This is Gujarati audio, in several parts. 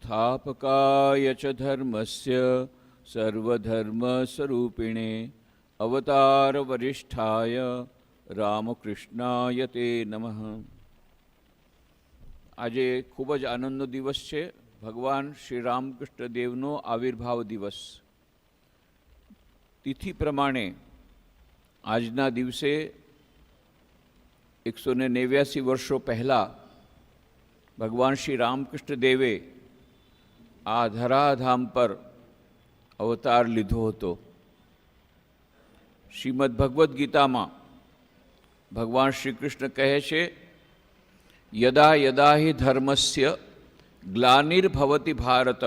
संस्थापकाय च धर्मस्य सर्वधर्मस्वरूपिणे अवतारवरिष्ठाय रामकृष्णाय ते नमः। આજે ખૂબ જ આનંદનો દિવસ છે। ભગવાન શ્રી રામકૃષ્ણ દેવનો આવિર્ભાવ દિવસ। તિથિ પ્રમાણે આજના દિવસે 189 વર્ષો પહેલાં ભગવાન શ્રી રામકૃષ્ણ દેવે આ ધરાધામ પર અવતાર લીધો હતો। શ્રીમદ્ ભગવદ્ ગીતામાં ભગવાન શ્રી કૃષ્ણ કહે છે, યદા યદા હિ ધર્મસ્ય ગ્લાનિર્ભવતિ ભારત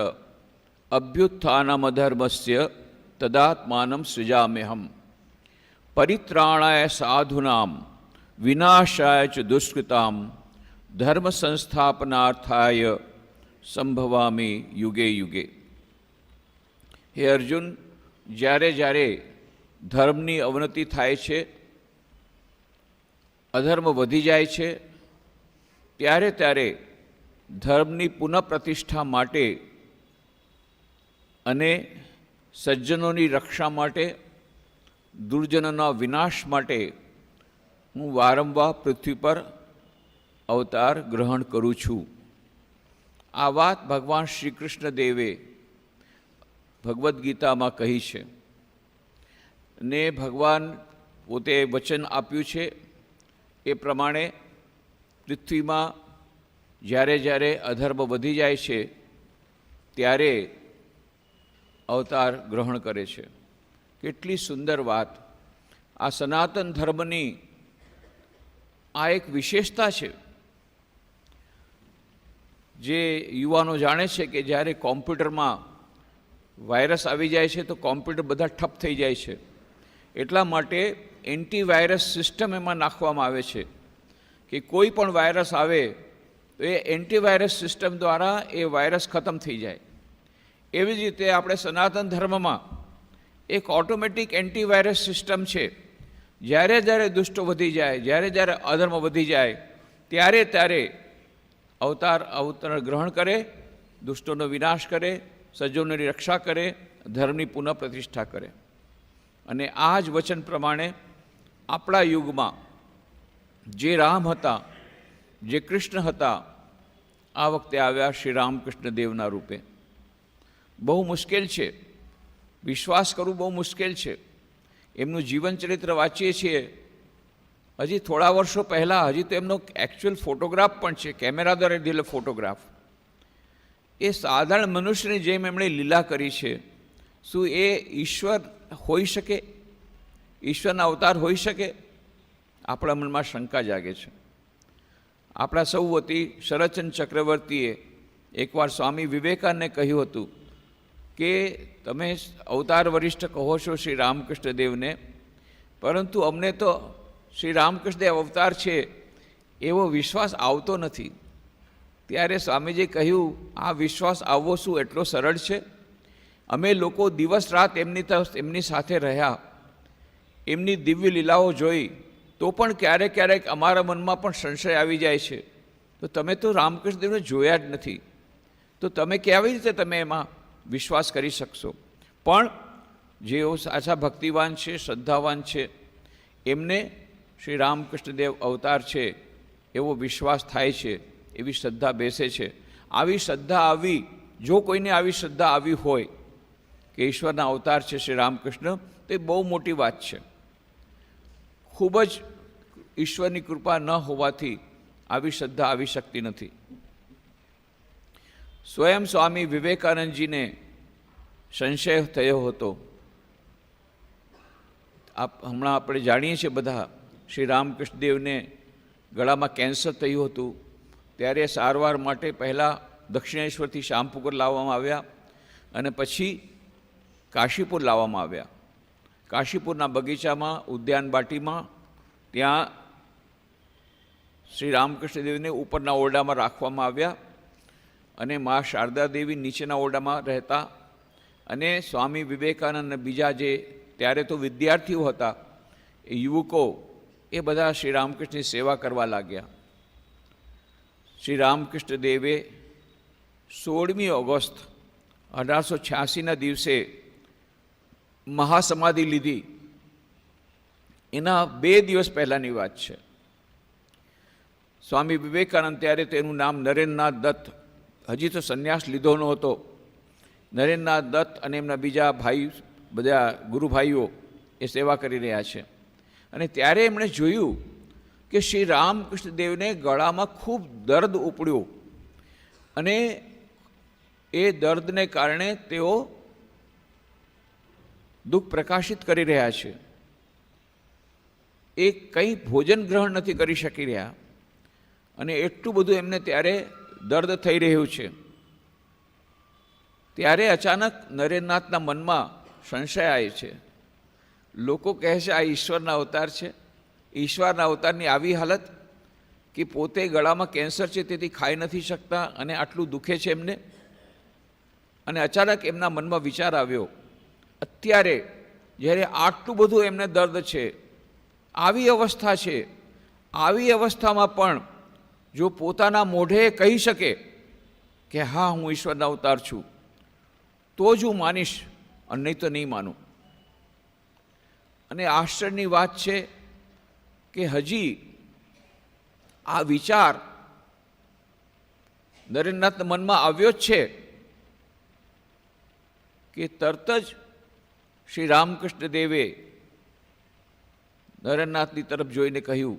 અભ્યુત્થાનમધર્મસ્ય તદાત્માનં સૃજામ્યહમ પરિત્રાણાય સાધુનામ વિનાશાય ચ દુષ્કૃતામ ધર્મ સંસ્થાપનાર્થાય સંભવામી યુગે યુગે। હે અર્જુન, જ્યારે જ્યારે ધર્મની અવનતિ થાય છે, અધર્મ વધી જાય છે, ત્યારે ત્યારે ધર્મની પુનઃપ્રતિષ્ઠા માટે અને સજ્જનોની રક્ષા માટે, દુર્જનોના વિનાશ માટે હું વારંવાર પૃથ્વી પર અવતાર ગ્રહણ કરું છું। આ વાત ભગવાન શ્રી કૃષ્ણ દેવે ભગવદ્ ગીતામાં કહી છે ને ભગવાન પોતે વચન આપ્યું છે એ પ્રમાણે પૃથ્વીમાં જ્યારે જ્યારે અધર્મ વધી જાય છે ત્યારે અવતાર ગ્રહણ કરે છે। કેટલી સુંદર વાત! આ સનાતન ધર્મની આ એક વિશેષતા છે જે યુવાનો જાણે છે કે જ્યારે કોમ્પ્યુટરમાં વાયરસ આવી જાય છે તો કોમ્પ્યુટર બધા ઠપ થઈ જાય છે। એટલા માટે એન્ટીવાયરસ સિસ્ટમ એમાં નાખવામાં આવે છે કે કોઈ પણ વાયરસ આવે તો એ એન્ટીવાયરસ સિસ્ટમ દ્વારા એ વાયરસ ખતમ થઈ જાય। એવી જ રીતે આપણે સનાતન ધર્મમાં એક ઓટોમેટિક એન્ટીવાયરસ સિસ્ટમ છે। જ્યારે જ્યારે દુષ્ટો વધી જાય, જ્યારે જ્યારે અધર્મ વધી જાય, ત્યારે ત્યારે અવતાર ગ્રહણ કરે, દુષ્ટોનો વિનાશ કરે, સજ્જનોની રક્ષા કરે, ધર્મની પુનઃપ્રતિષ્ઠા કરે। અને આ જ વચન પ્રમાણે આપણા યુગમાં જે રામ હતા, જે કૃષ્ણ હતા, આ વખતે આવ્યા શ્રી રામકૃષ્ણ દેવના રૂપે। બહુ મુશ્કેલ છે, વિશ્વાસ કરવું બહુ મુશ્કેલ છે। એમનું જીવન ચરિત્ર વાંચીએ છીએ, હજી થોડા વર્ષો પહેલાં હજી તો એમનો એકચ્યુઅલ ફોટોગ્રાફ પણ છે, કેમેરા દ્વારા લીધેલો ફોટોગ્રાફ। એ સાધારણ મનુષ્યની જેમ એમણે લીલા કરી છે। શું એ ઈશ્વર હોઈ શકે? ઈશ્વરના અવતાર હોઈ શકે? આપણા મનમાં શંકા જાગે છે। આપણા સૌ વતી શરદચંદ્ર ચક્રવર્તીએ એકવાર સ્વામી વિવેકાનંદને કહ્યું હતું કે તમે અવતાર વરિષ્ઠ કહો છો શ્રી રામકૃષ્ણ દેવને, પરંતુ અમને તો શ્રી રામકૃષ્ણ દેવ અવતાર છે એવો વિશ્વાસ આવતો નથી। ત્યારે સ્વામીજીએ કહ્યું, આ વિશ્વાસ આવવો શું એટલો સરળ છે? અમે લોકો દિવસ રાત એમની સાથે રહ્યા, એમની દિવ્ય લીલાઓ જોઈ, તો પણ ક્યારેક ક્યારેક અમારા મનમાં પણ સંશય આવી જાય છે, તો તમે તો રામકૃષ્ણ દેવને જોયા જ નથી, તો તમે કેવી રીતે તમે એમાં વિશ્વાસ કરી શકશો? પણ જેઓ સાચા ભક્તિવાન છે, શ્રદ્ધાવાન છે, એમને શ્રી રામકૃષ્ણ દેવ અવતાર છે એવો વિશ્વાસ થાય છે, એવી શ્રદ્ધા બેસે છે। આવી શ્રદ્ધા આવી, જો કોઈને આવી શ્રદ્ધા આવી હોય કે ઈશ્વરના અવતાર છે શ્રી રામકૃષ્ણ, તો એ બહુ મોટી વાત છે। ખૂબ જ ઈશ્વરની કૃપા ન હોવાથી આવી શ્રદ્ધા આવી શકતી નથી। સ્વયં સ્વામી વિવેકાનંદજીને સંશય થયો હતો। હમણાં આપણે જાણીએ છીએ બધા, શ્રી રામકૃષ્ણ દેવને ગળામાં કેન્સર થયું હતું, ત્યારે સારવાર માટે પહેલાં દક્ષિણેશ્વરથી શામપુર લાવવામાં આવ્યા અને પછી કાશીપુર લાવવામાં આવ્યા। કાશીપુરના બગીચામાં, ઉદ્યાન બાટીમાં, ત્યાં શ્રી રામકૃષ્ણ દેવને ઉપરના ઓરડામાં રાખવામાં આવ્યા અને મા શારદા દેવી નીચેના ઓરડામાં રહેતા, અને સ્વામી વિવેકાનંદ અને બીજા જે ત્યારે તો વિદ્યાર્થીઓ હતા, એ યુવકો, એ બધા શ્રી રામકૃષ્ણની સેવા કરવા લાગ્યા। શ્રી રામકૃષ્ણ દેવે 16મી ઓગસ્ટ 1886ના દિવસે મહાસમાધિ લીધી, એના 2 દિવસ પહેલાંની વાત છે. સ્વામી વિવેકાનંદ ત્યારે તેનું નામ નરેન્દ્રનાથ દત્ત, હજી તો સંન્યાસ લીધો નહોતો. નરેન્દ્રનાથ દત્ત અને એમના બીજા ભાઈ, બધા ગુરુભાઈઓ એ સેવા કરી રહ્યા છે. અને ત્યારે એમણે જોયું કે શ્રી રામકૃષ્ણદેવને ગળામાં ખૂબ દર્દ ઉપડ્યું અને એ દર્દને કારણે તેઓ દુઃખ પ્રકાશિત કરી રહ્યા છે. એ કંઈ ભોજન ગ્રહણ નથી કરી શકી રહ્યા અને એટલું બધું એમને ત્યારે દર્દ થઈ રહ્યું છે. ત્યારે અચાનક નરેન્દ્રનાથના મનમાં સંશય આવે છે. લોકો કહે છે આ ઈશ્વરના અવતાર છે. ઈશ્વરના અવતારની આવી હાલત કે પોતે ગળામાં કેન્સર છે, તેથી ખાઈ નથી શકતા અને આટલું દુખે છે એમને. અને અચાનક એમના મનમાં વિચાર આવ્યો, અત્યારે જ્યારે આટલું બધું એમને દર્દ છે, આવી અવસ્થા છે, આવી અવસ્થામાં પણ જો પોતાના મોઢે કહી શકે કે હા હું ઈશ્વરના અવતાર છું, તો જ હું માનીશ અને નહીં તો નહીં માનું. અને આશ્ચર્યની વાત છે કે હજી આ વિચાર નરેન્દ્રનાથના મનમાં આવ્યો જ છે કે તરત જ શ્રી રામકૃષ્ણ દેવે નરેન્દ્રનાથની તરફ જોઈને કહ્યું,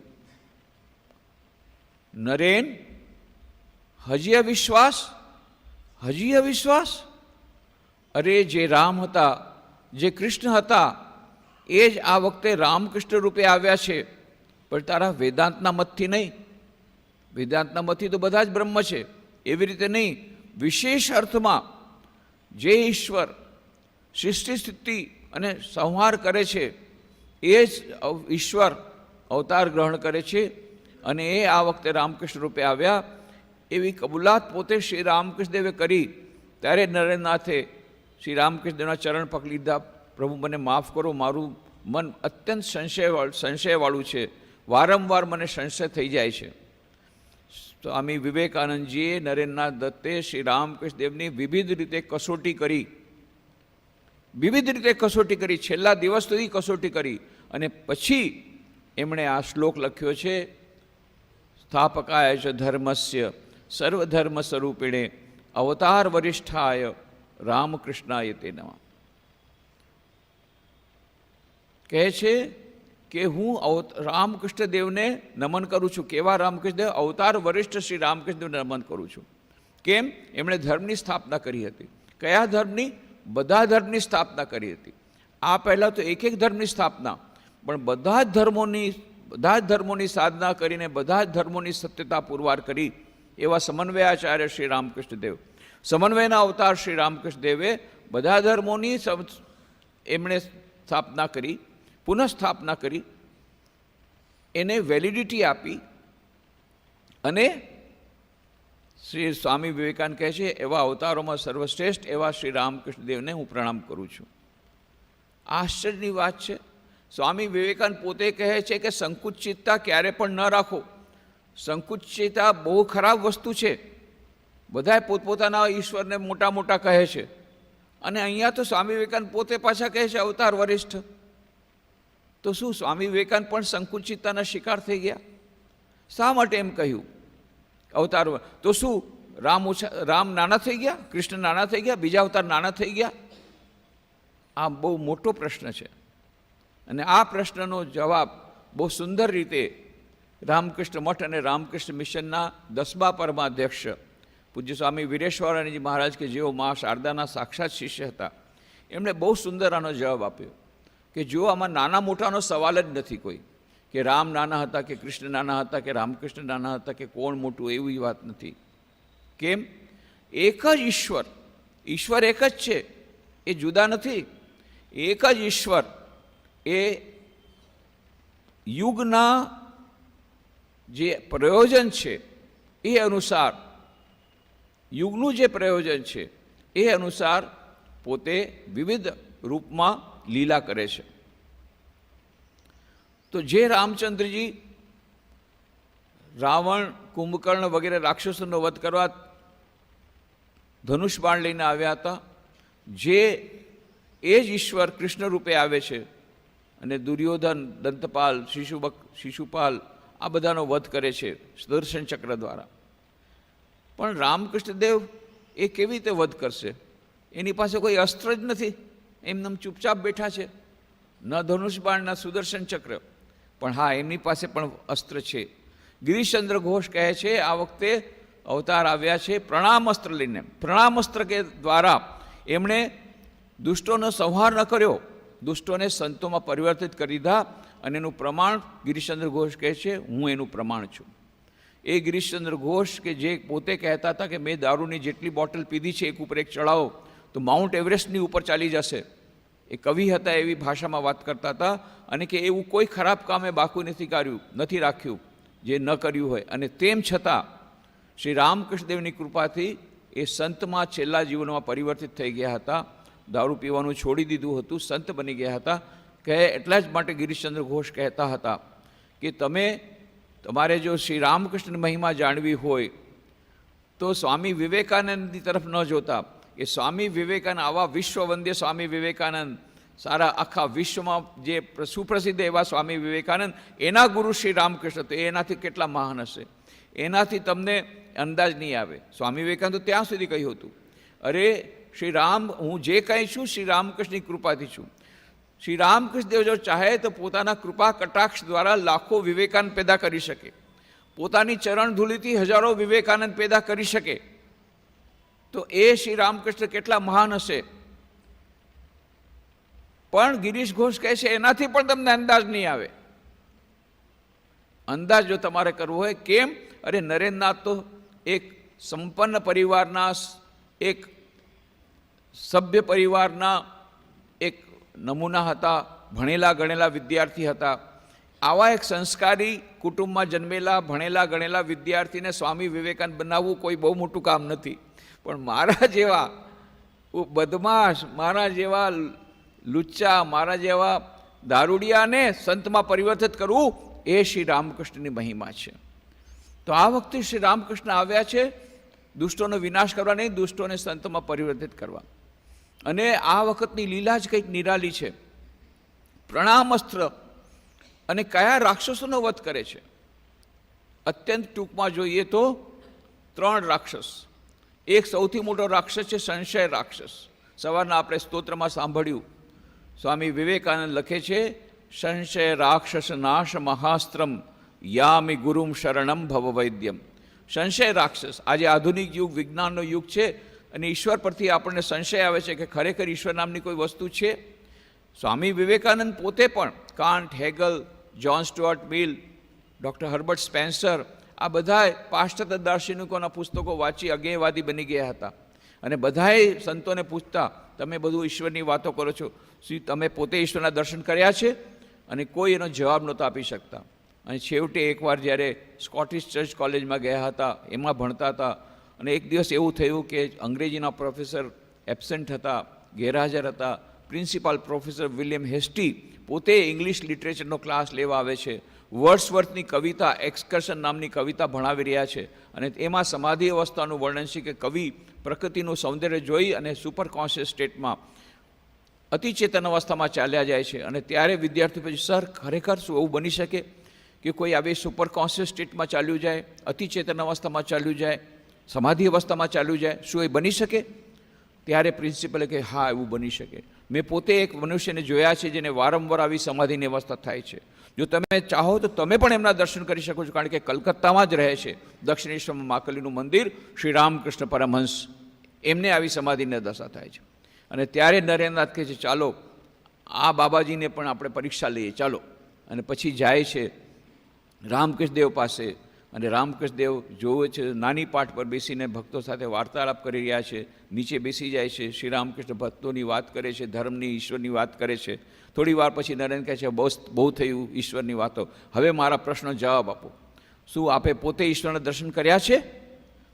નરેન, હજી અવિશ્વાસ, હજી અવિશ્વાસ? અરે જે રામ હતા, જે કૃષ્ણ હતા, એ જ આ વખતે રામકૃષ્ણ રૂપે આવ્યા છે, પણ તારા વેદાંતના મતથી નહીં. વેદાંતના મતથી તો બધા જ બ્રહ્મ છે, એવી રીતે નહીં. વિશેષ અર્થમાં જે ઈશ્વર સૃષ્ટિ સ્થિતિ અને સંહાર કરે છે, એ જ ઈશ્વર અવતાર ગ્રહણ કરે છે અને એ આ વખતે રામકૃષ્ણ રૂપે આવ્યા. એવી કબૂલાત પોતે શ્રી રામકૃષ્ણદેવે કરી. ત્યારે નરેન્દ્રનાથે શ્રી રામકૃષ્ણદેવના ચરણ પકડી લીધા. પ્રભુ મને માફ કરો, મારું મન અત્યંત સંશયવાળું છે, વારંવાર મને સંશય થઈ જાય છે. સ્વામી વિવેકાનંદજીએ, નરેન્દ્રનાથ દત્તે શ્રી રામકૃષ્ણદેવની વિવિધ રીતે કસોટી કરી, વિવિધ રીતે કસોટી કરી, છેલ્લા દિવસ સુધી કસોટી કરી. અને પછી એમણે આ શ્લોક લખ્યો છે, સ્થાપકાય ચ ધર્મસ્ય સર્વધર્મ સ્વરૂપિણે અવતાર વરિષ્ઠાય રામકૃષ્ણાય તે નમઃ. કહે છે કે હું રામકૃષ્ણદેવને નમન કરું છું. કેવા રામકૃષ્ણદેવ? અવતાર વરિષ્ઠ શ્રી રામકૃષ્ણદેવને નમન કરું છું. કેમ? એમણે ધર્મની સ્થાપના કરી હતી. કયા ધર્મની? બધા ધર્મની સ્થાપના કરી હતી. આ પહેલાં તો એક ધર્મની સ્થાપના, પણ બધા જ ધર્મોની સાધના કરીને બધા જ ધર્મોની સત્યતા પુરવાર કરી એવા સમન્વયાચાર્ય શ્રી રામકૃષ્ણદેવ, સમન્વયના અવતાર શ્રી રામકૃષ્ણદેવે બધા ધર્મોની એમણે સ્થાપના કરી, પુનઃસ્થાપના કરી, એને વેલિડિટી આપી. અને શ્રી સ્વામી વિવેકાનંદ કહે છે, એવા અવતારોમાં સર્વશ્રેષ્ઠ એવા શ્રી રામકૃષ્ણદેવને હું પ્રણામ કરું છું. આશ્ચર્યની વાત છે. સ્વામી વિવેકાનંદ પોતે કહે છે કે સંકુચિતતા ક્યારે પણ ન રાખો. સંકુચિતતા બહુ ખરાબ વસ્તુ છે. બધાએ પોતપોતાના ઈશ્વરને મોટા મોટા કહે છે, અને અહીંયા તો સ્વામી વિવેકાનંદ પોતે પાછા કહે છે અવતાર વરિષ્ઠ. તો શું સ્વામી વિવેકાનંદ પણ સંકુચિતતાના શિકાર થઈ ગયા? શા માટે એમ કહ્યું અવતાર? તો શું રામ નાના થઈ ગયા? કૃષ્ણ નાના થઈ ગયા? બીજા અવતાર નાના થઈ ગયા? આ બહુ મોટો પ્રશ્ન છે. અને આ પ્રશ્નનો જવાબ બહુ સુંદર રીતે રામકૃષ્ણ મઠ અને રામકૃષ્ણ મિશનના 10મા પરમાધ્યક્ષ પૂજ્ય સ્વામી વીરેશ્વરાનંદજી મહારાજ, કે જેઓ મા શારદાના સાક્ષાત શિષ્ય હતા, એમણે બહુ સુંદર આનો જવાબ આપ્યો કે જો આમાં નાના મોટાનો સવાલ જ નથી કોઈ, કે રામ નાના હતા કે કૃષ્ણ નાના હતા કે રામકૃષ્ણ નાના હતા કે કોણ મોટું, એવી વાત નથી. કેમ? એક જ ઈશ્વર, ઈશ્વર એક જ છે, એ જુદા નથી. એક જ ઈશ્વર એ યુગના જે પ્રયોજન છે એ અનુસાર, યુગનું જે પ્રયોજન છે એ અનુસાર પોતે વિવિધ રૂપમાં લીલા કરે છે. તો જે રામચંદ્રજી રાવણ, કુંભકર્ણ વગેરે રાક્ષસોનો વધ કરવા ધનુષ બાણ લઈને આવ્યા હતા, જે એ જ ઈશ્વર કૃષ્ણ રૂપે આવે છે અને દુર્યોધન, દંતપાલ, શિશુપાલ આ બધાનો વધ કરે છે સુદર્શન ચક્ર દ્વારા. પણ રામકૃષ્ણદેવ એ કેવી રીતે વધ કરશે? એની પાસે કોઈ અસ્ત્ર જ નથી, એમનેમ ચૂપચાપ બેઠા છે, ન ધનુષ બાણ ન સુદર્શન ચક્ર. પણ હા, એમની પાસે પણ અસ્ત્ર છે. ગિરીશચંદ્ર ઘોષ કહે છે આ વખતે અવતાર આવ્યા છે પ્રણામ અસ્ત્ર લઈને. પ્રણામ અસ્ત્ર કે દ્વારા એમણે દુષ્ટોનો સંહાર ન કર્યો, દુષ્ટોને સંતોમાં પરિવર્તિત કરી દીધા. અને એનું પ્રમાણ ગિરીશચંદ્ર ઘોષ કહે છે, હું એનું પ્રમાણ છું. એ ગિરીશચંદ્ર ઘોષ કે જે પોતે કહેતા હતા કે મેં દારૂની જેટલી બોટલ પીધી છે એક ઉપર એક ચડાવો તો માઉન્ટ એવરેસ્ટની ઉપર ચાલી જશે. એ કવિ હતા, એવી ભાષામાં વાત કરતા હતા. અને કે એવું કોઈ ખરાબ કામે બાકી નથી રાખ્યું જે ન કર્યું હોય. અને તેમ છતાં શ્રી રામકૃષ્ણદેવની કૃપાથી એ સંતમાં છેલ્લા જીવનમાં પરિવર્તિત થઈ ગયા હતા. દારૂ પીવાનું છોડી દીધું હતું, સંત બની ગયા હતા. કહે એટલા જ માટે ગિરીશચંદ્ર ઘોષ કહેતા હતા કે તમારે જો શ્રી રામકૃષ્ણ મહિમા જાણવી હોય તો સ્વામી વિવેકાનંદની તરફ ન જોતા. એ સ્વામી વિવેકાનંદ, આવા વિશ્વવંદ્ય સ્વામી વિવેકાનંદ, સારા આખા વિશ્વમાં જે સુપ્રસિદ્ધ એવા સ્વામી વિવેકાનંદ, એના ગુરુ શ્રી રામકૃષ્ણ, તો એનાથી કેટલા મહાન હશે, એનાથી તમને અંદાજ નહીં આવે. સ્વામી વિવેકાનંદ તો ત્યાં સુધી કહ્યું હતું, અરે શ્રી રામ, હું જે કંઈ છું શ્રી રામકૃષ્ણની કૃપાથી છું. શ્રી રામકૃષ્ણદેવ જો ચાહે તો પોતાના કૃપા કટાક્ષ દ્વારા લાખો વિવેકાનંદ પેદા કરી શકે, પોતાની ચરણ ધૂલીથી હજારો વિવેકાનંદ પેદા કરી શકે. તો એ શ્રી રામકૃષ્ણ કેટલા મહાન હશે. પણ ગિરીશ ઘોષ કહે છે એનાથી પણ તમને અંદાજ નહીં આવે. અંદાજ જો તમારે કરવો હોય, કેમ? અરે નરેન્દ્રનાથ તો એક સંપન્ન પરિવારના, એક સભ્ય પરિવારના એક નમૂના હતા, ભણેલા ગણેલા વિદ્યાર્થી હતા. આવા એક સંસ્કારી કુટુંબમાં જન્મેલા ભણેલા ગણેલા વિદ્યાર્થીને સ્વામી વિવેકાનંદ બનાવવું કોઈ બહુ મોટું કામ નથી. પણ મારા જેવા બદમાશ, મારા જેવા લુચ્ચા, મારા જેવા દારૂડિયાને સંતમાં પરિવર્તિત કરવું એ શ્રી રામકૃષ્ણની મહિમા છે. તો આ વખતે શ્રી રામકૃષ્ણ આવ્યા છે દુષ્ટોનો વિનાશ કરવા નહીં, દુષ્ટોને સંતમાં પરિવર્તિત કરવા. અને આ વખતની લીલા જ કંઈક નિરાલી છે. પ્રણામ અસ્ત્ર અને કયા રાક્ષસોનો વધ કરે છે? અત્યંત ટૂંકમાં જોઈએ તો 3 રાક્ષસ. એક સૌથી મોટો રાક્ષસ છે સંશય રાક્ષસ. સવારના આપણે સ્તોત્રમાં સાંભળ્યું, સ્વામી વિવેકાનંદ લખે છે, સંશય રાક્ષસ નાશ મહાસ્ત્રમ યામિ ગુરુમ શરણમ ભવ વૈદ્યમ. સંશય રાક્ષસ. આજે આધુનિક યુગ, વિજ્ઞાનનો યુગ છે અને ઈશ્વર પરથી આપણને સંશય આવે છે કે ખરેખર ઈશ્વર નામની કોઈ વસ્તુ છે. સ્વામી વિવેકાનંદ પોતે પણ Kant, Hegel, John Stuart Mill, doctor Herbert Spencer, આ બધાએ પાશ્ચાત્ય દાર્શનિકોના પુસ્તકો વાંચી અજ્ઞેયવાદી બની ગયા હતા. અને બધાએ સંતોને પૂછતા, તમે બધું ઈશ્વરની વાતો કરો છો, શું તમે પોતે ઈશ્વરના દર્શન કર્યા છે? અને કોઈ એનો જવાબ નહોતા આપી શકતા. અને છેવટે એકવાર જ્યારે સ્કોટિશ ચર્ચ કોલેજમાં ગયા હતા, એમાં ભણતા હતા, અને એક દિવસ એવું થયું કે અંગ્રેજીના પ્રોફેસર એબસેન્ટ હતા, ગેરહાજર હતા. પ્રિન્સિપાલ પ્રોફેસર વિલિયમ હેસ્ટી પોતે ઇંગ્લિશ લિટરેચરનો ક્લાસ લેવા આવે છે. વર્ડસવર્થની કવિતા એક્સકર્શન નામની કવિતા ભણાવી રહ્યા છે. અને એમાં સમાધિ અવસ્થાનું વર્ણન છે કે કવિ પ્રકૃતિનું સૌંદર્ય જોઈ અને સુપર કોન્શિયસ સ્ટેટમાં, અતિચેતન અવસ્થામાં ચાલ્યા જાય છે. અને ત્યારે વિદ્યાર્થીઓ પછી, સર ખરેખર શું એવું બની શકે કે કોઈ આવી સુપર કોન્શિયસ સ્ટેટમાં ચાલ્યું જાય, અતિચેતન અવસ્થામાં ચાલ્યું જાય, સમાધિ અવસ્થામાં ચાલ્યું જાય, શું એ બની શકે? ત્યારે પ્રિન્સિપલે કહે, હા એવું બની શકે. મેં પોતે એક મનુષ્યને જોયા છે જેને વારંવાર આવી સમાધિની અવસ્થા થાય છે. જો તમે ચાહો તો તમે પણ એમના દર્શન કરી શકો છો, કારણ કે કલકત્તામાં જ રહે છે, દક્ષિણેશ્વરમાં માકલીનું મંદિર, શ્રી રામકૃષ્ણ પરમહંસ, એમને આવી સમાધિની દશા થાય છે. અને ત્યારે નરેન્દ્રનાથ કહે છે, ચાલો આ બાબાજીને પણ આપણે પરીક્ષા લઈએ, ચાલો. અને પછી જાય છે રામકૃષ્ણદેવ પાસે. અને રામકૃષ્ણદેવ જોવે છે, નાની પાટ પર બેસીને ભક્તો સાથે વાર્તાલાપ કરી રહ્યા છે. નીચે બેસી જાય છે, શ્રી રામકૃષ્ણ ભક્તોની વાત કરે છે, ધર્મની, ઈશ્વરની વાત કરે છે. થોડી વાર પછી નરેન્દ્ર કહે છે, બહુ થયું ઈશ્વરની વાતો, હવે મારા પ્રશ્નનો જવાબ આપો. શું આપે પોતે ઈશ્વરના દર્શન કર્યા છે?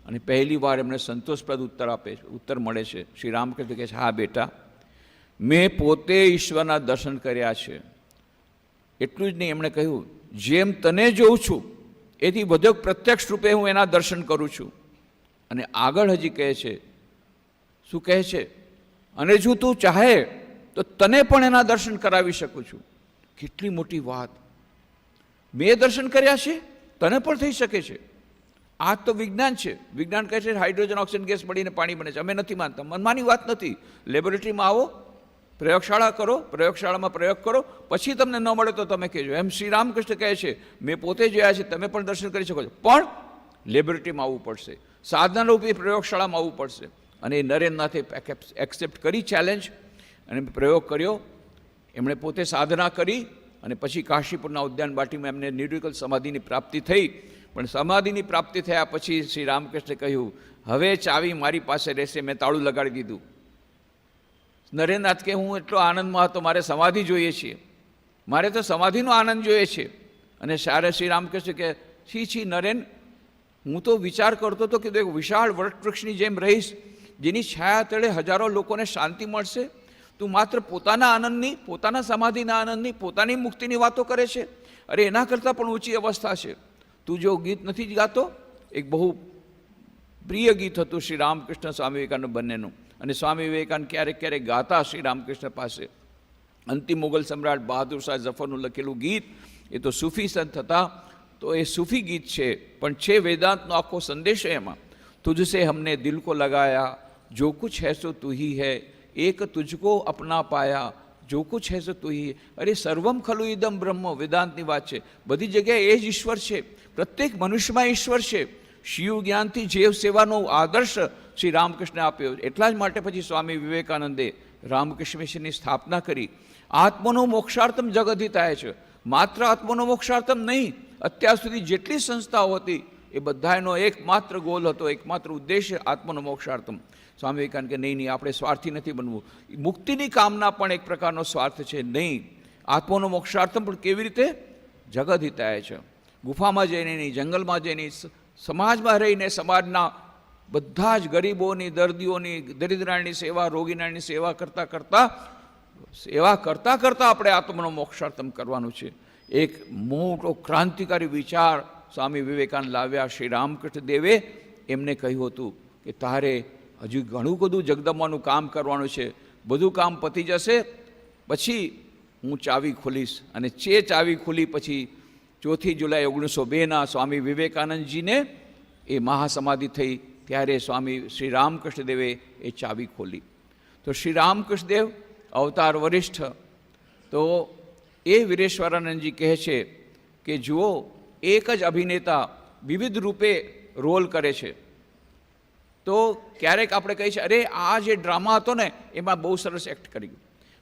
અને પહેલી વાર એમને સંતોષપ્રદ ઉત્તર મળે છે. શ્રી રામકૃષ્ણ કહે છે, હા બેટા, મેં પોતે ઈશ્વરના દર્શન કર્યા છે. એટલું જ નહીં, એમણે કહ્યું, જેમ તને જોઉં છું એથી વધુ પ્રત્યક્ષ રૂપે હું એના દર્શન કરું છું. અને આગળ હજી કહે છે, શું કહે છે, અને જો તું ચાહે તો તને પણ એના દર્શન કરાવી શકું છું. કેટલી મોટી વાત! મેં દર્શન કર્યા છે, તને પણ થઈ શકે છે. આ તો વિજ્ઞાન છે. વિજ્ઞાન કહે છે હાઇડ્રોજન ઓક્સિજન ગેસ મળીને પાણી બને છે. અમે નથી માનતા, મનમાની વાત નથી. લેબોરેટરીમાં આવો, પ્રયોગશાળા કરો, પ્રયોગશાળામાં પ્રયોગ કરો, પછી તમને ન મળે તો તમે કહેજો. એમ શ્રી રામકૃષ્ણ કહે છે, મેં પોતે જોયા છે, તમે પણ દર્શન કરી શકો છો, પણ લેબોરેટરીમાં આવવું પડશે, સાધનારૂપી પ્રયોગશાળામાં આવવું પડશે. અને એ નરેન્દ્રનાથે એક્સેપ્ટ કરી ચેલેન્જ અને પ્રયોગ કર્યો. એમણે પોતે સાધના કરી અને પછી કાશીપુરના ઉદ્યાન બાટીમાં એમને નિર્વિકલ્પ સમાધિની પ્રાપ્તિ થઈ. પણ સમાધિની પ્રાપ્તિ થયા પછી શ્રી રામકૃષ્ણે કહ્યું, હવે ચાવી મારી પાસે રહેશે, મેં તાળું લગાડી દીધું. નરેન્દ્રનાથ કે હું એટલો આનંદમાં હતો, મારે સમાધિ જોઈએ છે, મારે તો સમાધિનો આનંદ જોઈએ છે. અને સારે શ્રી રામકૃષ્ણ કે છી નરેન, હું તો વિચાર કરતો હતો કે એક વિશાળ વટવૃક્ષની જેમ રહીશ, જેની છાયા તળે હજારો લોકોને શાંતિ મળશે. તું માત્ર પોતાના આનંદની, પોતાના સમાધિના આનંદની, પોતાની મુક્તિની વાતો કરે છે. અરે એના કરતાં પણ ઊંચી અવસ્થા છે. તું જો ગીત નથી જ ગાતો, એક બહુ પ્રિય ગીત હતું શ્રી રામકૃષ્ણ સ્વામી વિવેકાનંદ બંનેનું. અને સ્વામી વિવેકાનંદ ક્યારેક ક્યારેક ગાતા શ્રી રામકૃષ્ણ પાસે. અંતિમ મુગલ સમ્રાટ બહાદુર શાહ ઝફરનું લખેલું ગીત, એ તો સૂફી સંત હતા, તો એ સૂફી ગીત છે, પણ છે વેદાંતનો આખો સંદેશ એમાં. તુજસે હમને દિલ કો લગાયા, જો કુછ હૈ સો તું હી હૈ, એક તુજકો અપના પાયા, જો કુછ હૈ સો તું હી. અરે સર્વમ ખલુ ઇદમ બ્રહ્મ, વેદાંતની વાત છે. બધી જગ્યાએ એ જ ઈશ્વર છે, પ્રત્યેક મનુષ્યમાં ઈશ્વર છે. શિવ જ્ઞાનથી જીવ સેવાનો આદર્શ શ્રી રામકૃષ્ણે આપ્યો. એટલા જ માટે પછી સ્વામી વિવેકાનંદે રામકૃષ્ણ મિશનની સ્થાપના કરી. આત્મનો મોક્ષાર્થમ જગદહિતાય છે. માત્ર આત્મનો મોક્ષાર્થમ નહીં, અત્યાર સુધી જેટલી સંસ્થાઓ હતી એ બધાનો એકમાત્ર ગોલ હતો, એકમાત્ર ઉદ્દેશ્ય આત્મનો મોક્ષાર્થમ. સ્વામી વિવેકાનંદ કે નહીં, આપણે સ્વાર્થી નથી બનવું. મુક્તિની કામના પણ એક પ્રકારનો સ્વાર્થ છે. નહીં, આત્મનો મોક્ષાર્થમ પણ કેવી રીતે? જગદહિતાય છે. ગુફામાં જઈને નહીં, જંગલમાં જઈને, સમાજમાં રહીને સમાજના બધા જ ગરીબોની, દર્દીઓની, દરિદ્રાની સેવા, રોગીનાની સેવા કરતાં કરતાં આપણે આત્મનો મોક્ષાર્થમ કરવાનું છે. એક મોટો ક્રાંતિકારી વિચાર સ્વામી વિવેકાનંદ લાવ્યા. શ્રી રામકૃષ્ણ દેવે એમને કહ્યું હતું કે તારે હજુ ઘણું બધું જગદંબાનું કામ કરવાનું છે. બધું કામ પતી જશે પછી હું ચાવી ખોલીશ. અને ચાવી ખુલી પછી 4 જુલાઈ 1902ના સ્વામી વિવેકાનંદજીને એ મહાસમાધિ થઈ, ત્યારે સ્વામી શ્રી રામકૃષ્ણ દેવે એ ચાવી ખોલી. તો શ્રી રામકૃષ્ણ દેવ અવતાર વરિષ્ઠ. તો એ વીરેશ્વરાનંદજી કહે છે કે જુઓ, એક જ અભિનેતા વિવિધ રૂપે રોલ કરે છે. તો ક્યારેક આપણે કહીએ છીએ, અરે આ જે ડ્રામા હતો ને એમાં બહુ સરસ એક્ટ કર્યું.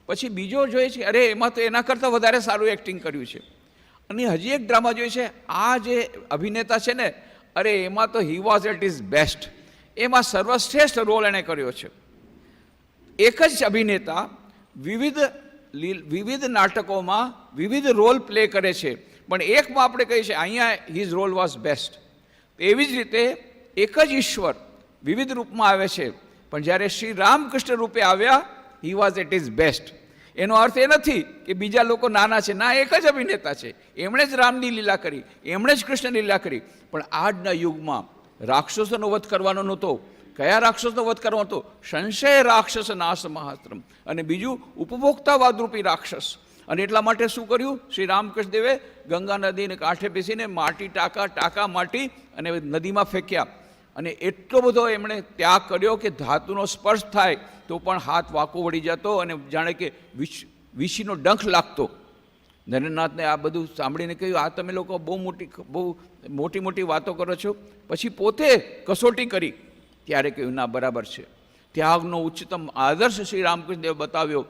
પછી બીજો જોઈએ છે, અરે એમાં તો એના કરતાં વધારે સારું એક્ટિંગ કર્યું છે. અને હજી એક ડ્રામા જોઈએ છે, આ જે અભિનેતા છે ને, અરે એમાં તો he was at his best, એમાં સર્વશ્રેષ્ઠ રોલ એણે કર્યો છે. એક જ અભિનેતા વિવિધ નાટકોમાં વિવિધ રોલ પ્લે કરે છે, પણ એકમાં આપણે કહીએ છીએ અહીંયા હિઝ રોલ વોઝ બેસ્ટ. એવી જ રીતે એક જ ઈશ્વર વિવિધ રૂપમાં આવે છે, પણ જ્યારે શ્રી રામકૃષ્ણ રૂપે આવ્યા, he was at his best. એનો અર્થ એ નથી કે બીજા લોકો નાના છે, ના, એક જ અભિનેતા છે. એમણે જ રામની લીલા કરી, એમણે જ કૃષ્ણની લીલા કરી. પણ આજના યુગમાં રાક્ષસોનો વધ કરવાનો નહોતો. કયા રાક્ષસનો વધ કરવાનો હતો? સંશય રાક્ષસ નાશ મહાસ્ત્રમ. અને બીજું ઉપભોક્તાવાદરૂપી રાક્ષસ. અને એટલા માટે શું કર્યું? શ્રી રામકૃષ્ણ દેવે ગંગા નદીને કાંઠે બેસીને માટી ટાંકા માટી અને નદીમાં ફેંક્યા. અને એટલો બધો એમણે ત્યાગ કર્યો કે ધાતુનો સ્પર્શ થાય તો પણ હાથ વાંકો વળી જતો અને જાણે કે વીછીનો ડંખ લાગતો. નરેન્દ્રનાથને આ બધું સાંભળીને કહ્યું, આ તમે લોકો બહુ મોટી વાતો કરો છો. પછી પોતે કસોટી કરી, ત્યારે કહ્યું, ના, બરાબર છે. ત્યાગનો ઉચ્ચતમ આદર્શ શ્રી રામકૃષ્ણ દેવ બતાવ્યો.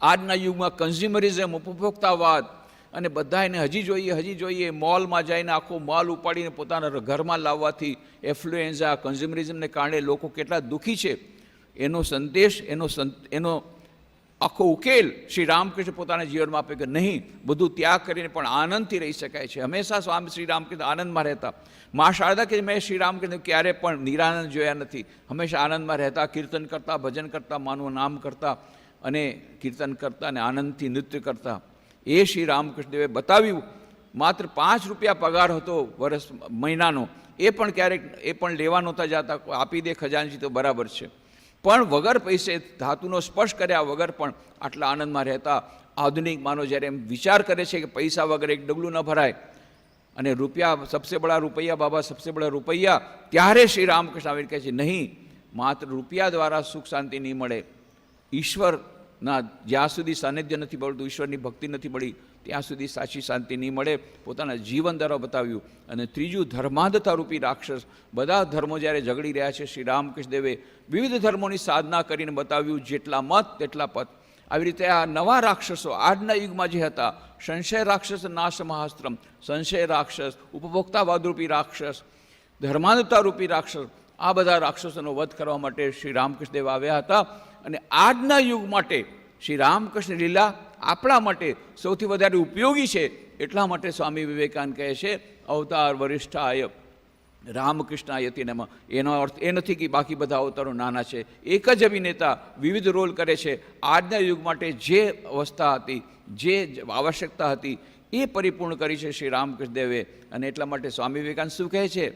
આજના યુગમાં કન્ઝ્યુમરિઝમ, ઉપભોક્તાવાદ અને બધા એને હજી જોઈએ મોલમાં જઈને આખો મોલ ઉપાડીને પોતાના ઘરમાં લાવવાથી એફ્લુએન્ઝા, કન્ઝ્યુમરિઝમને કારણે લોકો કેટલા દુઃખી છે, એનો સંદેશ, એનો આખો ઉકેલ શ્રી રામકૃષ્ણ પોતાના જીવનમાં આપે કે નહીં, બધું ત્યાગ કરીને પણ આનંદથી રહી શકાય છે. હંમેશા સ્વામી શ્રી રામકૃષ્ણ આનંદમાં રહેતા. મા શારદા કે મેં શ્રી રામકૃષ્ણ ક્યારે પણ નિરાનંદ જોયા નથી. હંમેશા આનંદમાં રહેતા, કીર્તન કરતા, ભજન કરતા, માનું નામ કરતા અને કીર્તન કરતા અને આનંદથી નૃત્ય કરતા. એ શ્રી રામકૃષ્ણ દેવે બતાવ્યું. માત્ર 5 રૂપિયા પગાર હતો મહિનાનો, એ પણ ક્યારેક લેવા નહોતા જતા. આપી દે ખજાનચી તો બરાબર છે. પણ વગર પૈસે ધાતુનો સ્પર્શ કર્યા વગર પણ આટલા આનંદમાં રહેતા આધુનિક માનવ જ્યારે એમ વિચાર કરે છે કે પૈસા વગર એક ડગલું ન ભરાય અને રૂપિયા સબસે બડા રૂપૈયા બાબા સબસે બડા રૂપૈયા, ત્યારે શ્રી રામકૃષ્ણ આવીને કહે છે નહીં, માત્ર રૂપિયા દ્વારા સુખ શાંતિ નહીં મળે, ઈશ્વરના જ્યાં સુધી સાનિધ્ય નથી મળતું, ઈશ્વરની ભક્તિ નથી મળી, ત્યાં સુધી સાચી શાંતિ નહીં મળે. પોતાના જીવન દ્વારા બતાવ્યું. અને ત્રીજું, ધર્માંધતા રૂપી રાક્ષસ. બધા ધર્મો જ્યારે ઝઘડી રહ્યા છે, શ્રી રામકૃષ્ણ દેવે વિવિધ ધર્મોની સાધના કરીને બતાવ્યું, જેટલા મત તેટલા પદ. આવી રીતે આ નવા રાક્ષસો આજના યુગમાં જે હતા, સંશય રાક્ષસ નાશ મહાસ્ત્રમ, સંશય રાક્ષસ, ઉપભોક્તાવાદરૂપી રાક્ષસ, ધર્માંધતા રૂપી રાક્ષસ, આ બધા રાક્ષસોનો વધ કરવા માટે શ્રી રામકૃષ્ણ દેવ આવ્યા હતા. અને આજના યુગ માટે શ્રી રામકૃષ્ણ લીલા આપણા માટે સૌથી વધારે ઉપયોગી છે. એટલા માટે સ્વામી વિવેકાનંદ કહે છે અવતાર વરિષ્ઠાય રામકૃષ્ણાયતિ નમઃ. એનો અર્થ એ નથી કે બાકી બધા અવતારો નાના છે. એક જ અભિનેતા વિવિધ રોલ કરે છે. આજના યુગ માટે જે અવસ્થા હતી, જે આવશ્યકતા હતી, એ પરિપૂર્ણ કરી છે શ્રી રામકૃષ્ણ દેવે. અને એટલા માટે સ્વામી વિવેકાનંદ શું કહે છે?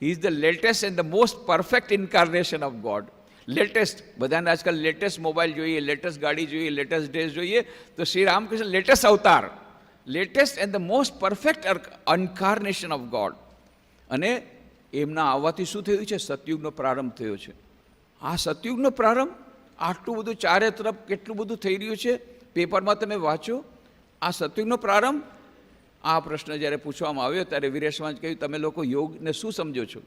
He is the latest and the most perfect incarnation of God. Latest, બધાને આજકાલ લેટેસ્ટ મોબાઈલ જોઈએ, લેટેસ્ટ ગાડી જોઈએ, લેટેસ્ટ ડ્રેસ જોઈએ, તો શ્રી રામકૃષ્ણ લેટેસ્ટ અવતાર, latest and the most perfect incarnation of God. અને એમના આવવાથી શું થયું છે? સતયુગનો પ્રારંભ થયો છે. આ સતયુગનો પ્રારંભ આટલું બધું ચારે તરફ કેટલું બધું થઈ રહ્યું છે, પેપરમાં તમે વાંચો. આ સતયુગનો પ્રારંભ, આ પ્રશ્ન જ્યારે પૂછવામાં આવ્યો ત્યારે વીરેશમાં કહ્યું, તમે લોકો યોગને શું સમજો છો?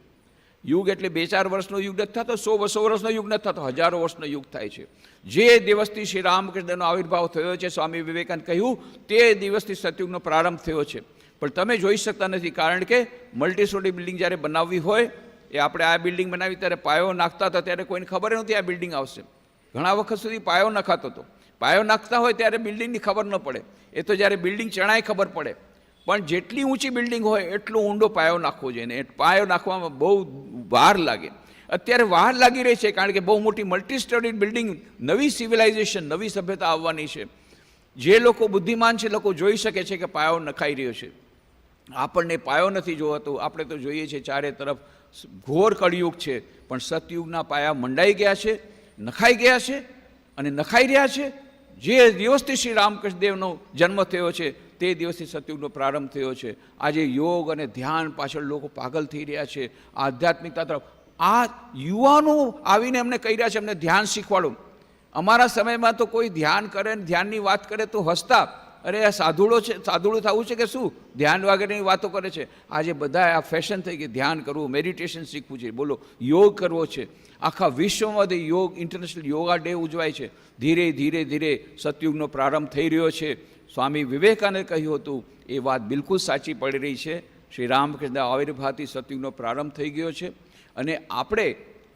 યુગ એટલે 2-4 વર્ષનો યુગ નથી થતો, 100-200 વર્ષનો યુગ નથી થતો, હજારો વર્ષનો યુગ થાય છે. જે દિવસથી શ્રી રામકૃષ્ણનો આવિર્ભાવ થયો છે, સ્વામી વિવેકાનંદ કહ્યું, તે દિવસથી સતયુગનો પ્રારંભ થયો છે. પણ તમે જોઈ શકતા નથી, કારણ કે મલ્ટી સ્ટોરી બિલ્ડિંગ જ્યારે બનાવવી હોય, એ આપણે આ બિલ્ડિંગ બનાવી ત્યારે પાયો નાખતા હતા, ત્યારે કોઈને ખબર નહોતી આ બિલ્ડિંગ આવશે. ઘણા વખત સુધી પાયો નખાતો હતો. પાયો નાખતા હોય ત્યારે બિલ્ડિંગની ખબર ન પડે, એ તો જ્યારે બિલ્ડિંગ ચણાય ખબર પડે. પણ જેટલી ઊંચી બિલ્ડિંગ હોય એટલો ઊંડો પાયો નાખવો જોઈએ, ને પાયો નાખવામાં બહુ વાર લાગે. અત્યારે વાર લાગી રહી છે, કારણ કે બહુ મોટી મલ્ટી સ્ટોરી બિલ્ડિંગ, નવી સિવિલાઇઝેશન, નવી સભ્યતા આવવાની છે. જે લોકો બુદ્ધિમાન છે, લોકો જોઈ શકે છે કે પાયો નખાઈ રહ્યો છે. આપણને પાયો નથી જોવાતો, આપણે તો જોઈએ છીએ ચારે તરફ ઘોર કળિયુગ છે, પણ સતયુગના પાયા મંડાઈ ગયા છે, નખાઈ ગયા છે અને નખાઈ રહ્યા છે. જે દિવસથી શ્રી રામકૃષ્ણ દેવનો જન્મ થયો છે, તે દિવસથી સતયુગનો પ્રારંભ થયો છે. આજે યોગ અને ધ્યાન પાછળ લોકો પાગલ થઈ રહ્યા છે, આધ્યાત્મિકતા તરફ. આ યુવાનો આવીને અમને કહી રહ્યા છે, અમને ધ્યાન શીખવાડો. અમારા સમયમાં તો કોઈ ધ્યાન કરે ને ધ્યાનની વાત કરે તો હસતા, અરે આ સાધુડો છે, સાધુડું થવું છે કે શું, ધ્યાન વગેરેની વાતો કરે છે. આજે બધા આ ફેશન થઈ ગઈ, ધ્યાન કરવું, મેડિટેશન શીખવું છે, બોલો યોગ કરવો છે. આખા વિશ્વમાં યોગ, ઇન્ટરનેશનલ યોગા ડે ઉજવાય છે. ધીરે ધીરે ધીરે સતયુગનો પ્રારંભ થઈ રહ્યો છે. સ્વામી વિવેકાનંદે કહ્યું હતું, એ વાત બિલકુલ સાચી પડી રહી છે. શ્રી રામકૃષ્ણ આવિર્ભાવથી સતયુગનો પ્રારંભ થઈ ગયો છે. અને આપણે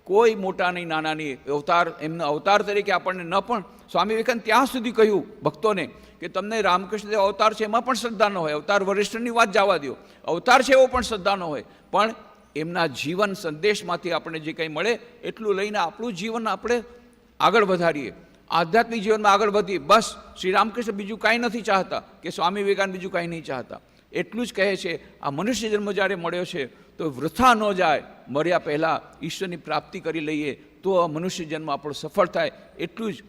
કોઈ મોટા નહીં, નાના નહીં, અવતાર, એમના અવતાર તરીકે આપણને ન પણ, સ્વામી વિવેકાનંદ ત્યાં સુધી કહ્યું ભક્તોને કે તમને રામકૃષ્ણ દેવ અવતાર છે એમાં પણ શ્રદ્ધા ન હોય, અવતાર વરિષ્ઠની વાત જવા દો, અવતાર છે એવો પણ શ્રદ્ધા ન હોય, પણ એમના જીવન સંદેશમાંથી આપણને જે કંઈ મળે એટલું લઈને આપણું જીવન આપણે આગળ વધારીએ, આધ્યાત્મિક જીવનમાં આગળ વધીએ. બસ શ્રી રામકૃષ્ણ બીજું કાંઈ નથી ચાહતા, કે સ્વામી વિવેકાનંદ બીજું કાંઈ નહીં ચાહતા. એટલું જ કહે છે, આ મનુષ્ય જન્મ જ્યારે મળ્યો છે તો વૃથા ન જાય, મર્યા પહેલાં ઈશ્વરની પ્રાપ્તિ કરી લઈએ તો આ મનુષ્ય જન્મ આપણો સફળ થાય. એટલું જ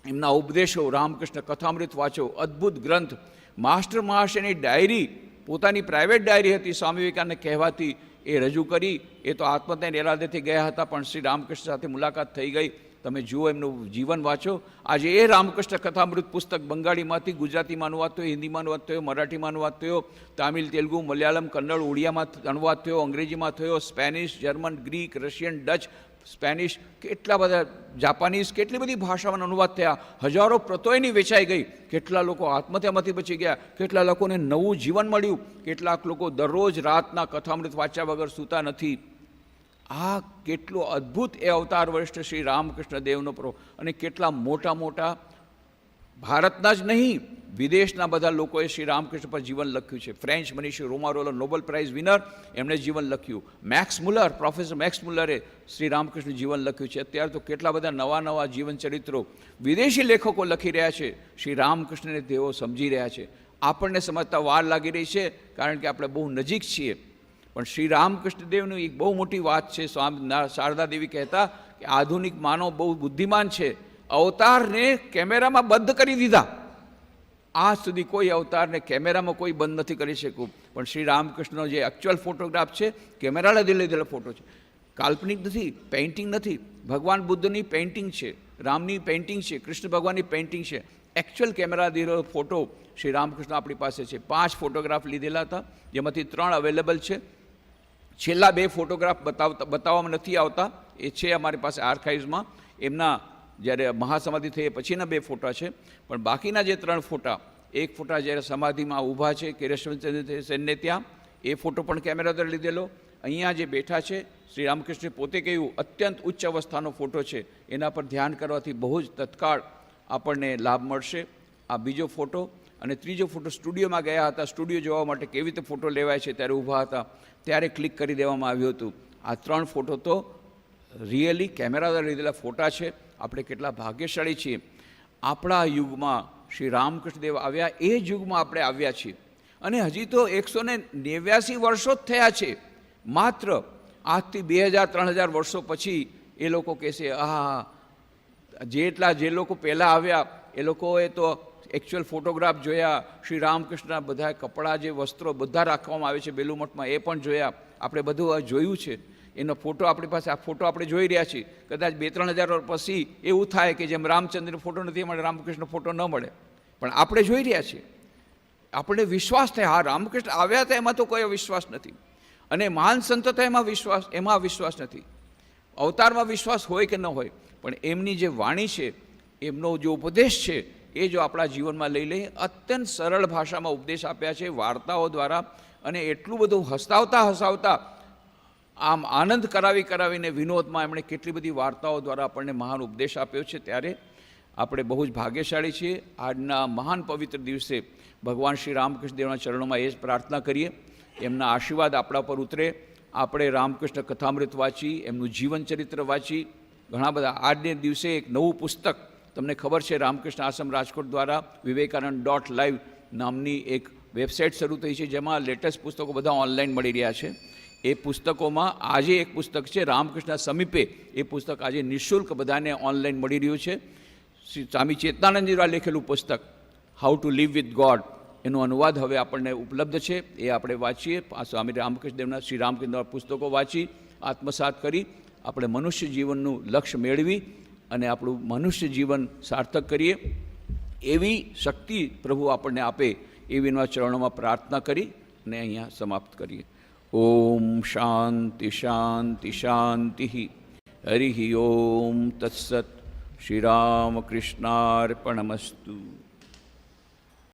એમના ઉપદેશો, રામકૃષ્ણ કથામૃત વાંચો, અદ્ભુત ગ્રંથ. માસ્ટર મહાશયની ડાયરી, પોતાની પ્રાઇવેટ ડાયરી હતી, સ્વામી વિવેકાનંદ કહેવાતી, એ રજૂ કરી. એ તો આત્મહત્યાના ઇરાદેથી ગયા હતા, પણ શ્રી રામકૃષ્ણ સાથે મુલાકાત થઈ ગઈ. તમે જુઓ, એમનું જીવન વાંચો. આજે એ રામકૃષ્ણ કથામૃત પુસ્તક બંગાળીમાંથી ગુજરાતીમાં અનુવાદ થયો, હિન્દીમાં અનુવાદ થયો, મરાઠીમાં અનુવાદ થયો, તામિલ, તેલુગુ, મલયાલમ, કન્નડ, ઓડિયામાં અનુવાદ થયો, અંગ્રેજીમાં થયો, Spanish, German, Greek, Russian, Dutch, Spanish, કેટલા બધા, જાપાનીઝ, કેટલી બધી ભાષામાં અનુવાદ થયા. હજારો પ્રતો એની વેચાઈ ગઈ. કેટલા લોકો આત્મહત્યામાંથી બચી ગયા, કેટલા લોકોને નવું જીવન મળ્યું, કેટલાક લોકો દરરોજ રાતના કથામૃત વાંચ્યા વગર સૂતા નથી. આ કેટલો અદ્ભુત એ અવતાર વરિષ્ઠ શ્રી રામકૃષ્ણ દેવનો અને કેટલા મોટા મોટા ભારતના જ નહીં, વિદેશના બધા લોકોએ શ્રી રામકૃષ્ણ પર જીવન લખ્યું છે. ફ્રેન્ચ મનીષી રોમા રોલર, નોબેલ પ્રાઇઝ વિનર, એમણે જીવન લખ્યું. મેક્સ મુલર, પ્રોફેસર મેક્સ મુલરે શ્રી રામકૃષ્ણ જીવન લખ્યું છે. અત્યારે તો કેટલા બધા નવા નવા જીવન ચરિત્રો વિદેશી લેખકો લખી રહ્યા છે. શ્રી રામકૃષ્ણને તેઓ સમજી રહ્યા છે. આપણને સમજતા વાર લાગી રહી છે, કારણ કે આપણે બહુ નજીક છીએ. પણ શ્રી રામકૃષ્ણદેવની એક બહુ મોટી વાત છે. શારદા દેવી કહેતા કે આધુનિક માનવ બહુ બુદ્ધિમાન છે, અવતારને કેમેરામાં બંધ કરી દીધા. આજ સુધી કોઈ અવતારને કેમેરામાં કોઈ બંધ નથી કરી શક્યું, પણ શ્રી રામકૃષ્ણનો જે એકચ્યુઅલ ફોટોગ્રાફ છે કેમેરા લીધેલો ફોટો છે, કાલ્પનિક નથી, પેઇન્ટિંગ નથી. ભગવાન બુદ્ધની પેઇન્ટિંગ છે, રામની પેઇન્ટિંગ છે, કૃષ્ણ ભગવાનની પેઇન્ટિંગ છે. એકચ્યુઅલ કેમેરા દીધેલો ફોટો શ્રી રામકૃષ્ણ આપણી પાસે છે. 5 ફોટોગ્રાફ લીધેલા હતા, જેમાંથી 3 અવેલેબલ છે. છેલ્લા 2 ફોટોગ્રાફ બતાવવામાં નથી આવતા, એ છે અમારી પાસે આર્કાઇવ્સમાં. એમના જ્યારે મહાસમાધિ થઈ પછીના 2 ફોટા છે, પણ બાકીના જે 3 ફોટા, એક ફોટા જ્યારે સમાધિમાં ઊભા છે કેશવચંદ્ર સેનને ત્યાં, એ ફોટો પણ કેમેરા દ્વારા લીધેલો. અહીંયા જે બેઠા છે શ્રી રામકૃષ્ણે પોતે કહ્યું અત્યંત ઉચ્ચ અવસ્થાનો ફોટો છે, એના પર ધ્યાન કરવાથી બહુ જ તત્કાળ આપણને લાભ મળશે. આ બીજો ફોટો. અને ત્રીજો ફોટો સ્ટુડિયોમાં ગયા હતા, સ્ટુડિયો જોવા માટે કેવી રીતે ફોટો લેવાય છે ત્યારે ઊભા હતા, ત્યારે ક્લિક કરી દેવામાં આવ્યું હતું. આ 3 ફોટો તો રિયલી કેમેરા દ્વારા લીધેલા ફોટા છે. આપણે કેટલા ભાગ્યશાળી છીએ. આપણા યુગમાં શ્રી રામકૃષ્ણદેવ આવ્યા, એ જ યુગમાં આપણે આવ્યા છીએ. અને હજી તો 189 વર્ષો જ થયા છે. માત્ર આજથી 2000-3000 વર્ષો પછી એ લોકો કહેશે, જે લોકો પહેલાં આવ્યા એ લોકોએ તો એકચ્યુઅલ ફોટોગ્રાફ જોયા, શ્રી રામકૃષ્ણના બધા કપડાં, જે વસ્ત્રો બધા રાખવામાં આવે છે બેલું મઠમાં, એ પણ જોયા. આપણે બધું જોયું છે. એનો ફોટો આપણી પાસે, આ ફોટો આપણે જોઈ રહ્યા છીએ. કદાચ 2-3000 વર્ષ પછી એવું થાય કે જેમ રામચંદ્રનો ફોટો નથી મળે, રામકૃષ્ણ ફોટો ન મળે, પણ આપણે જોઈ રહ્યા છીએ. આપણે વિશ્વાસ થાય, હા રામકૃષ્ણ આવ્યા હતા, એમાં તો કોઈ વિશ્વાસ નથી. અને મહાન સંતો હતા, એમાં વિશ્વાસ નથી. અવતારમાં વિશ્વાસ હોય કે ન હોય, પણ એમની જે વાણી છે, એમનો જે ઉપદેશ છે, એ જો આપણા જીવનમાં લઈ લઈએ, અત્યંત સરળ ભાષામાં ઉપદેશ આપ્યા છે વાર્તાઓ દ્વારા. અને એટલું બધું હસાવતા આમ આનંદ કરાવીને વિનોદમાં એમણે કેટલી બધી વાર્તાઓ દ્વારા આપણને મહાન ઉપદેશ આપ્યો છે. ત્યારે આપણે બહુ જ ભાગ્યશાળી છીએ. આજના મહાન પવિત્ર દિવસે ભગવાન શ્રી રામકૃષ્ણદેવના ચરણોમાં એ જ પ્રાર્થના કરીએ, એમના આશીર્વાદ આપણા પર ઉતરે. આપણે રામકૃષ્ણ કથામૃત વાંચી, એમનું જીવન ચરિત્ર વાંચી, ઘણા બધા. આજને દિવસે એક નવું પુસ્તક, તમને ખબર છે રામકૃષ્ણ આશ્રમ રાજકોટ દ્વારા vivekanand.live નામની એક વેબસાઇટ શરૂ થઈ છે, જેમાં લેટેસ્ટ પુસ્તકો બધા ઓનલાઈન મળી રહ્યા છે. એ પુસ્તકોમાં આજે એક પુસ્તક છે રામકૃષ્ણ સમીપે. એ પુસ્તક આજે નિઃશુલ્ક બધાને ઓનલાઈન મળી રહ્યું છે. શ્રી સ્વામી ચેતનાનંદજી દ્વારા લખેલું પુસ્તક how to live with God, એનો અનુવાદ હવે આપણને ઉપલબ્ધ છે. એ આપણે વાંચીએ. સ્વામી રામકૃષ્ણદેવના શ્રી રામકૃષ્ણ પુસ્તકો વાંચી આત્મસાત કરી આપણે મનુષ્ય જીવનનું લક્ષ્ય મેળવી અને આપણું મનુષ્ય જીવન સાર્થક કરીએ, એવી શક્તિ પ્રભુ આપણને આપે, એવી એના ચરણોમાં પ્રાર્થના કરી અને અહીંયા સમાપ્ત કરીએ. ઓમ શાંતિ શાંતિ શાંતિ. હરિ ઓમ તત્સત. શ્રી રામકૃષ્ણાર્પણમસ્તુ.